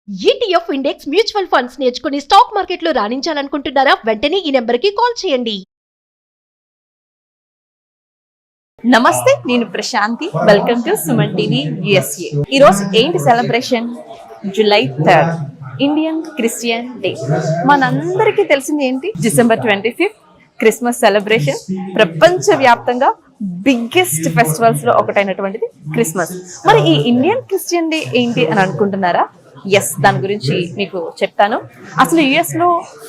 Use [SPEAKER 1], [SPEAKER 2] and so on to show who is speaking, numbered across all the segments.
[SPEAKER 1] ETF index mutual funds నేర్చుకుని stock మార్కెట్లో రాణించాలనుకుంటున్నారా? వెంటనే ఈ నెంబర్కి కాల్ చేయండి.
[SPEAKER 2] నమస్తే, నేను Prashanti. Welcome to Suman TV USA. ఈ రోజు ఏంటి celebration? July 3 Indian Christian day. మనందరికీ తెలిసింది ఏంటి? December 25 Christmas celebration. ప్రపంచ వ్యాప్తంగా బిగ్గెస్ట్ ఫెస్టివల్స్ లో ఒకటైనటువంటిది క్రిస్మస్. మరి ఈ ఇండియన్ క్రిస్టియన్ డే ఏంటి అని అనుకుంటున్నారా? ఎస్, దాని గురించి మీకు చెప్తాను. అసలు యుఎస్ లో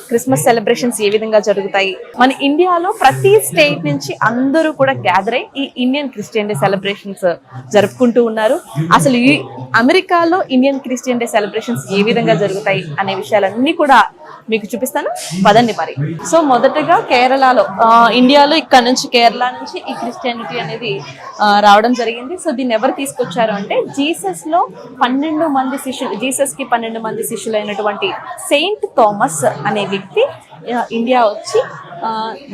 [SPEAKER 2] క్రిస్మస్ సెలబ్రేషన్స్ ఏ విధంగా జరుగుతాయి, మన ఇండియాలో ప్రతి స్టేట్ నుంచి అందరూ కూడా గ్యాదర్ అయ్యి ఈ ఇండియన్ క్రిస్టియన్ డే సెలబ్రేషన్స్ జరుపుకుంటూ ఉన్నారు. అసలు ఈ అమెరికాలో ఇండియన్ క్రిస్టియన్ డే సెలబ్రేషన్స్ ఏ విధంగా జరుగుతాయి అనే విషయాలన్నీ కూడా మీకు చూపిస్తాను, పదండి మరి. సో మొదటగా కేరళలో, ఇండియాలో ఇక్కడ నుంచి కేరళ నుంచి ఈ క్రిస్టియానిటీ అనేది రావడం జరిగింది. సో దీన్ని ఎవరు తీసుకొచ్చారు అంటే జీసస్ కి 12 మంది శిష్యులైనటువంటి సెయింట్ థామస్ అనే వ్యక్తి ఇండియా వచ్చి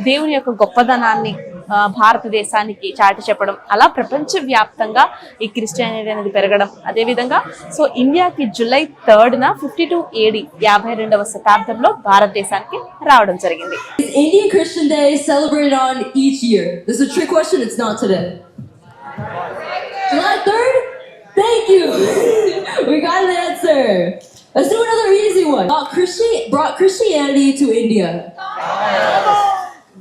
[SPEAKER 2] దేవుని యొక్క గొప్పదనాన్ని భారతదేశానికి చాటి చెప్పడం, అలా ప్రపంచ వ్యాప్తంగా ఈ క్రిస్టియానిటీ అనేది పెరగడం. అదేవిధంగా సో ఇండియాకి జూలై 3 52 AD 52వ శతాబ్దంలో భారతదేశానికి రావడం జరిగింది.
[SPEAKER 3] Indian Christian Day is celebrated on each year. This is a trick question, it's not today. July 3rd? Thank you! We got an answer. Let's do another easy one. Brought Christianity to India.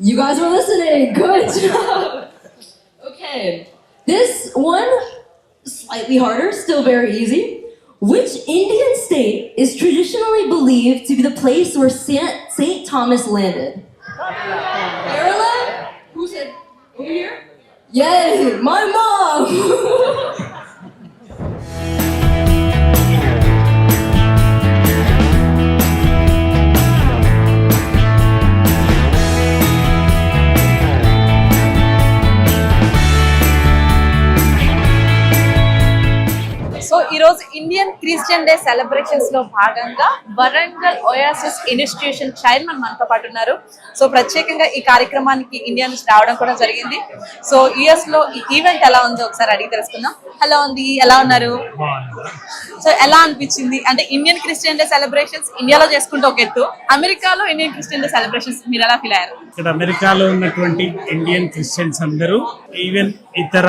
[SPEAKER 3] You guys were listening. Good job. Okay. This one, slightly harder, still very easy. Which Indian state is traditionally believed to be the place where Saint Thomas landed? Kerala? Who said over here? Yes, my mom!
[SPEAKER 2] So ఈ రోజు Indian Christian day celebrations లో భాగంగా Warangal Oasis institution chairman మనతో పాటు ఉన్నారు. So ప్రత్యేకంగా ఈ కార్యక్రమానికి ఇండియా నుంచి రావడం కూడా జరిగింది. సో యుఎస్ లో ఈ ఈవెంట్ ఎలా ఉందో ఒకసారి అడిగి తెలుసుకుందాం. హలో అండి, ఎలా ఉన్నారు? సో ఎలా అనిపించింది? అంటే ఇండియన్ క్రిస్టియన్ డే సెలబ్రేషన్స్ ఇండియాలో చేసుకుంటే ఒక ఎత్తు, అమెరికాలో ఇండియన్ క్రిస్టియన్ డే సెలబ్రేషన్స్ మీరు ఎలా ఫీల్ అయ్యారు?
[SPEAKER 4] ఇక్కడ అమెరికాలో ఉన్నటువంటి ఇండియన్ క్రిస్టియన్స్ అందరూ ఈవెన్ ఇతర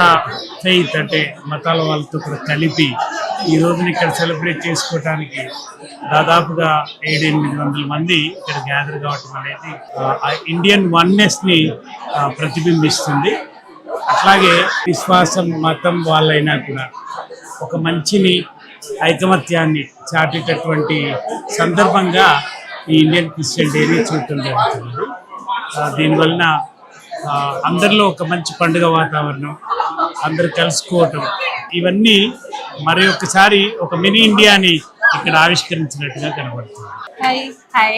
[SPEAKER 4] ఫెయిత్ అంటే మతాల వాళ్ళతో కూడా కలిపి ఈ రోజుని ఇక్కడ సెలబ్రేట్ చేసుకోవడానికి దాదాపుగా 700-800 మంది ఇక్కడ గ్యాదర్ కావటం అనేది ఇండియన్ వన్నెస్ ని ప్రతిబింబిస్తుంది. అట్లాగే విశ్వాసం మతం వాళ్ళైనా కూడా ఒక మంచిని ఐకమత్యాన్ని చాటేటటువంటి సందర్భంగా ఈ ఇండియన్ క్రిస్టియన్ డేని చూడటం జరుగుతుంది. దీనివలన అందరిలో ఒక మంచి పండుగ వాతావరణం, అందరు కలుసుకోవటం, ఇవన్నీ మరి ఒకసారి ఒక మినీ ఇండియాని ఇక్కడ ఆవిష్కరించినట్టుగా కనబడుతుంది.
[SPEAKER 2] Hi.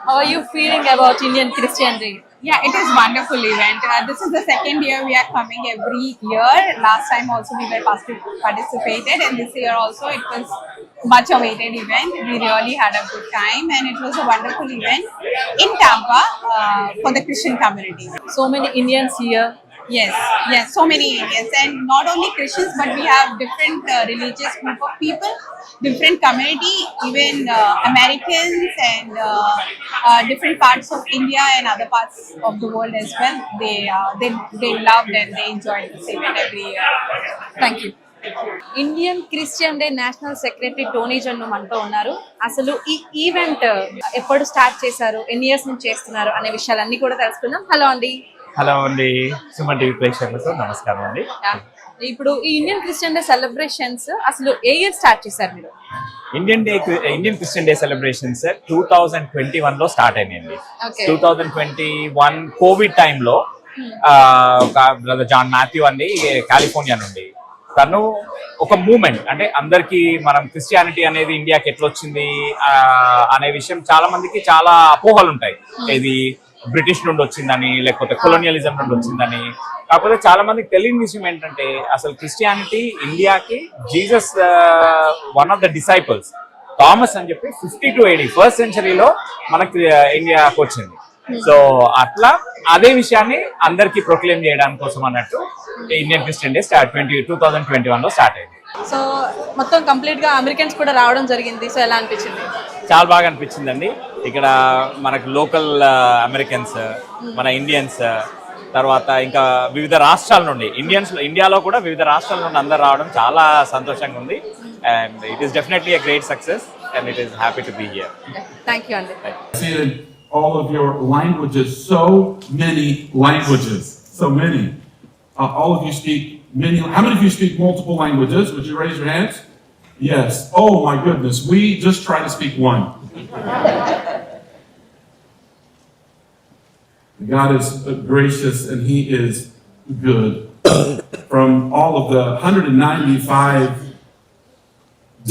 [SPEAKER 2] How are you feeling about Indian Christian Day?
[SPEAKER 5] Yeah, it is wonderful event. This is the second year we are coming every year. Last time also we were participated, and this year also it was much awaited event. We really had a good time, and it was a wonderful event in Tampa for the Christian community.
[SPEAKER 2] So many Indians here.
[SPEAKER 5] Yes, so many Indians, and not only Christians, but we have different religious group of people, different community, even Americans and different parts of India and other parts of the world as well. They loved and they enjoyed this event every year. Thank you.
[SPEAKER 2] Indian Christian day national secretary Tony Jannu మనతో ఉన్నారు. అసలు ఈ event ఎప్పుడు start చేశారు, ఎన్ని years నుంచి చేస్తున్నారు అనే విషయాలన్నీ కూడా తెలుసుకుందాం. హలో అండి.
[SPEAKER 6] హలో అండి, సుమన్ టీవీ ప్రేక్షకులకు నమస్కారం అండి.
[SPEAKER 2] ఇప్పుడు ఈ ఇండియన్ క్రిస్టియన్ డే సెలబ్రేషన్స్ అసలు ఏ ఇయర్ స్టార్ట్ చేశారు మీరు?
[SPEAKER 6] ఇండియన్ క్రిస్టియన్ డే సెలబ్రేషన్స్ 2021 లో స్టార్ట్ అయినాయండి. 2021 కోవిడ్ టైంలో ఒక బ్రదర్ జాన్ మాథ్యూ అండి కాలిఫోర్నియా నుండి, తను ఒక మూమెంట్ అంటే అందరికి మనం క్రిస్టియానిటీ అనేది ఇండియాకి ఎట్లా వచ్చింది అనే విషయం చాలా మందికి చాలా అపోహలు ఉంటాయి. ఇది బ్రిటిష్ నుండి వచ్చిందని, లేకపోతే కొలోనియలిజం నుండి వచ్చిందని. కాకపోతే చాలా మందికి తెలియని విషయం ఏంటంటే అసలు క్రిస్టియానిటీ ఇండియాకి Jesus one of the disciples Thomas అని చెప్పి 52 AD 1st centuryలో మనకి ఇండియాకి వచ్చింది. సో అట్లా అదే విషయాన్ని అందరికి ప్రొక్లెయిమ్ చేయడానికి కోసం అన్నట్టు ఇండియన్ క్రిస్టియన్ డే 2021 లో స్టార్ట్ అయింది.
[SPEAKER 2] సో మొత్తం కంప్లీట్ గా అమెరికన్స్ కూడా రావడం జరిగింది. సో ఎలా అనిపించింది?
[SPEAKER 6] చాలా బాగా అనిపించిందండి. ఇక్కడ మనకు లోకల్ అమెరికన్స్, మన ఇండియన్స్, తర్వాత ఇంకా వివిధ రాష్ట్రాల నుండి ఇండియాలో కూడా వివిధ రాష్ట్రాల నుండి అందరు రావడం చాలా సంతోషంగా ఉంది. And it is definitely a great success and it is happy to be here.
[SPEAKER 2] Thank you అండి.
[SPEAKER 7] See in all of your languages, so many languages, so many. All of you speak many. How many of you speak multiple languages? Would you raise your hands? Yes. Oh my goodness, we just try to speak one. God is gracious and He is good. From all of the 195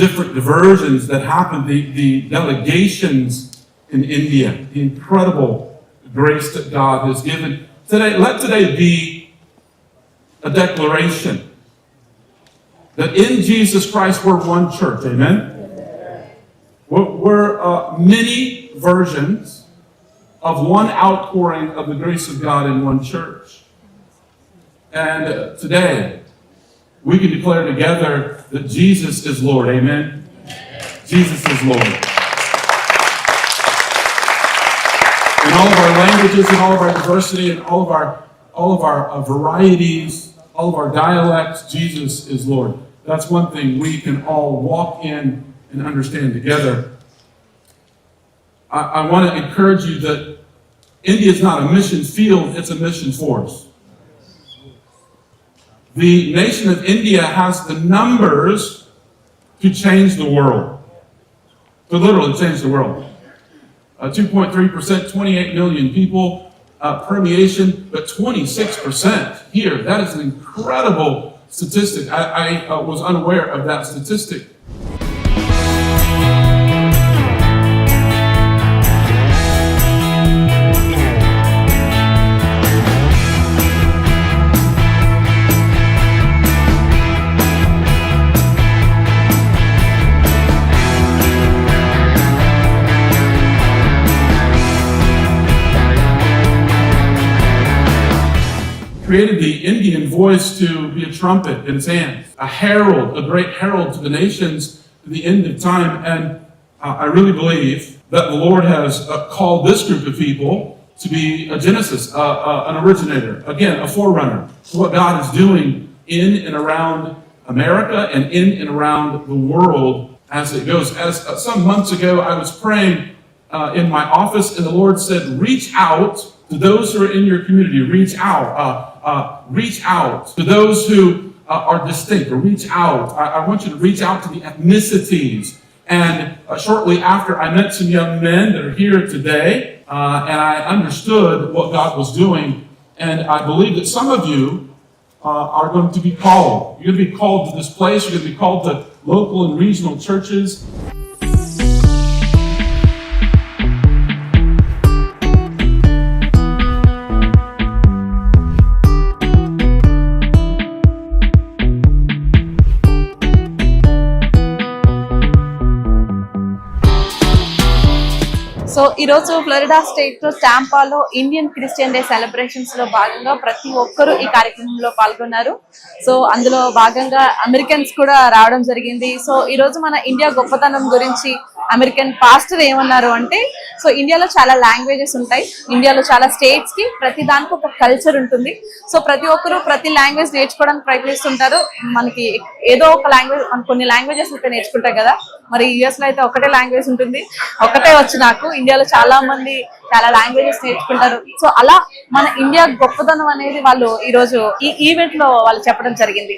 [SPEAKER 7] different diversions that happened, the delegations in India, the incredible grace that God has given. Let today be a declaration that in Jesus Christ we're one church, amen? We're many versions of one outpouring of the grace of God in one church. And today, we can declare together that Jesus is Lord, amen? Jesus is Lord. In all of our languages, in all of our diversity, in all of our varieties, all of our dialects, Jesus is Lord. That's one thing we can all walk in and understand together. I want to encourage you that India is not a mission field, it's a mission force. The nation of India has the numbers to change the world. To literally change the world. 2.3%, 28 million people, permeation, but 26% here. That is an incredible statistic. I was unaware of that statistic. Created the Indian voice to be a trumpet in his hands, a herald, a great herald to the nations to the end of time. And I really believe that the Lord has called this group of people to be a genesis, an originator, again, a forerunner to what God is doing in and around America and in and around the world as it goes. As some months ago, I was praying in my office, and the Lord said, reach out to those who are in your community. Reach out. Reach out to those who are distinct. Or reach out. I want you to reach out to the ethnicities. And shortly after, I met some young men that are here today, and I understood what God was doing. And I believe that some of you are going to be called. You're going to be called to this place. You're going to be called to local and regional churches.
[SPEAKER 2] So ఈ రోజు Florida state లో టాంపాలో Indian Christian day celebrations లో భాగంగా ప్రతి ఒక్కరూ ఈ కార్యక్రమంలో పాల్గొన్నారు. సో అందులో భాగంగా అమెరికన్స్ కూడా రావడం జరిగింది. సో ఈ రోజు మన ఇండియా గొప్పతనం గురించి అమెరికన్ పాస్టర్ ఏమన్నారు అంటే, సో ఇండియాలో చాలా లాంగ్వేజెస్ ఉంటాయి, ఇండియాలో చాలా స్టేట్స్ కి ప్రతి దానికి ఒక కల్చర్ ఉంటుంది. సో ప్రతి ఒక్కరు ప్రతి లాంగ్వేజ్ నేర్చుకోవడానికి ప్రయత్నిస్తుంటారు. మనకి ఏదో ఒక లాంగ్వేజ్, కొన్ని లాంగ్వేజెస్ అయితే నేర్చుకుంటాం కదా, మరి యుఎస్ లో అయితే ఒకటే లాంగ్వేజ్ ఉంటుంది, ఒకటే వచ్చు నాకు. ఇండియాలో చాలా మంది చాలా లాంగ్వేజెస్ నేర్చుకుంటారు. సో అలా మన ఇండియా గొప్పతనం అనేది వాళ్ళు ఈ రోజు ఈ ఈవెంట్ లో వాళ్ళు చెప్పడం జరిగింది.